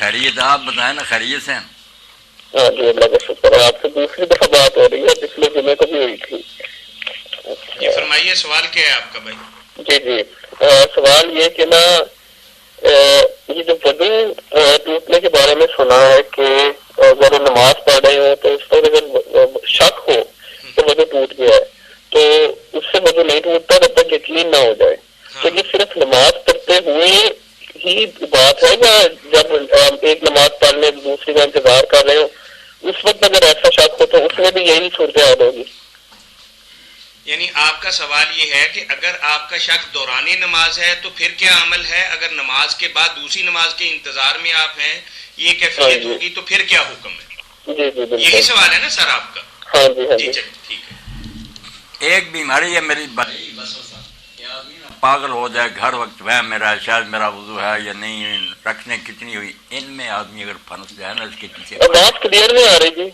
خیریت آپ بتائیں نا، خیریت سے ہیں؟ ہاں جی اللہ کا شکر ہے. آپ سے دوسری دفعہ بات ہو رہی ہے، پچھلے جمعے کو بھی ہوئی تھی. جی فرمائیے، سوال کیا ہے آپ کا بھائی؟ جی جی سوال یہ کہ نا یہ جو وضو ٹوٹنے کے بارے میں سنا ہے کہ اگر نماز پڑھ رہے ہو تو اس پر اگر شک ہو کہ وضو ٹوٹ گیا ہے تو اس سے وضو نہیں ٹوٹتا جب تک یقین نہ ہو جائے. تو یہ صرف نماز پڑھتے ہوئے ہی بات ہے یا جب ایک نماز پڑھنے دوسری کا انتظار کر رہے ہو اس وقت اگر ایسا شک ہو تو اس میں بھی یہی صورتحال ہوگی؟ یعنی آپ کا سوال یہ ہے کہ اگر آپ کا شک دوران نماز ہے تو پھر کیا عمل ہے، اگر نماز کے بعد دوسری نماز کے انتظار میں آپ ہیں یہ کیفیت ہوگی تو پھر کیا حکم ہے؟ جی جی بالکل یہی سوال ہے نا سر آپ کا؟ ہاں جی ہاں جی جی. چلیے ٹھیک ہے. ایک بیماری ہے میری بھائی، پاگل ہو جائے ہر وقت وہ میرا شاید میرا وضو ہے یا نہیں، رکھنے کتنی ہوئی، ان میں آدمی اگر پھنس جائے نا اس کے پیچھے. بات کلیئر نہیں آ رہی جی.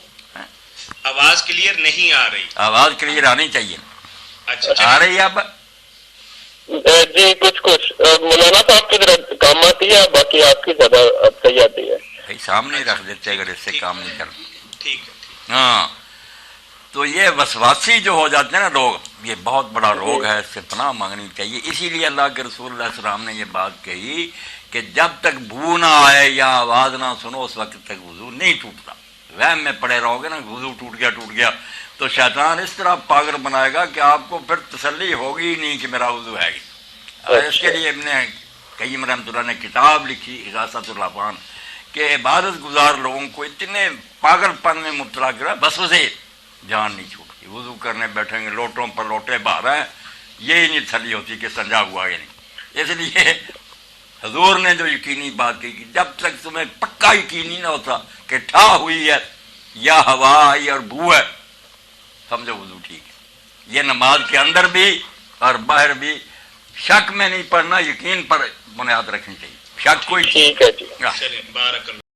آواز کلیئر نہیں آ رہی. آواز کلیئر آنی چاہیے. اچھا آ رہی ہے اب؟ جی کچھ مولانا صاحب کی ذرا کام آتی ہے، باقی آپ کی زیادہ صحیح آتی ہے. بھائی سامنے رکھ دیتے اگر اس سے کام نہیں کرنا. ٹھیک ہے. ہاں تو یہ وسواسی جو ہو جاتے ہیں نا لوگ، یہ بہت بڑا روگ ہے، اس سے پناہ مانگنی چاہیے. اسی لیے اللہ کے رسول اللہ علیہ السلام نے یہ بات کہی کہ جب تک بو نہ آئے یا آواز نہ سنو اس وقت تک وضو نہیں ٹوٹتا. وہم میں پڑے رہو گے نا وضو ٹوٹ گیا تو شیطان اس طرح پاگل بنائے گا کہ آپ کو پھر تسلی ہوگی نہیں کہ میرا وضو ہے. اس کے لیے ابن قیم رحمۃ اللہ نے کتاب لکھی اغاثۃ الافان کہ عبادت گزار لوگوں کو اتنے پاگل پن میں مبتلا کرا بس اسے جان نہیں چھوٹتی. وضو کرنے بیٹھیں گے لوٹوں پر لوٹے بہا رہے ہیں، یہی نہیں تسلی ہوتی کہ سنجا ہوا یا نہیں. اس لیے حضور نے جو یقینی بات کی کہ جب تک تمہیں پکا یقین نہیں نہ ہوتا کہ ٹھا ہوئی ہے یا ہوا آئی اور بو ہے سمجھو وضو ٹھیک ہے. یہ نماز کے اندر بھی اور باہر بھی شک میں نہیں پڑھنا، یقین پر بنیاد رکھنی چاہیے. شک کوئی ٹھیک ہے جی. چلیے بارک اللہ.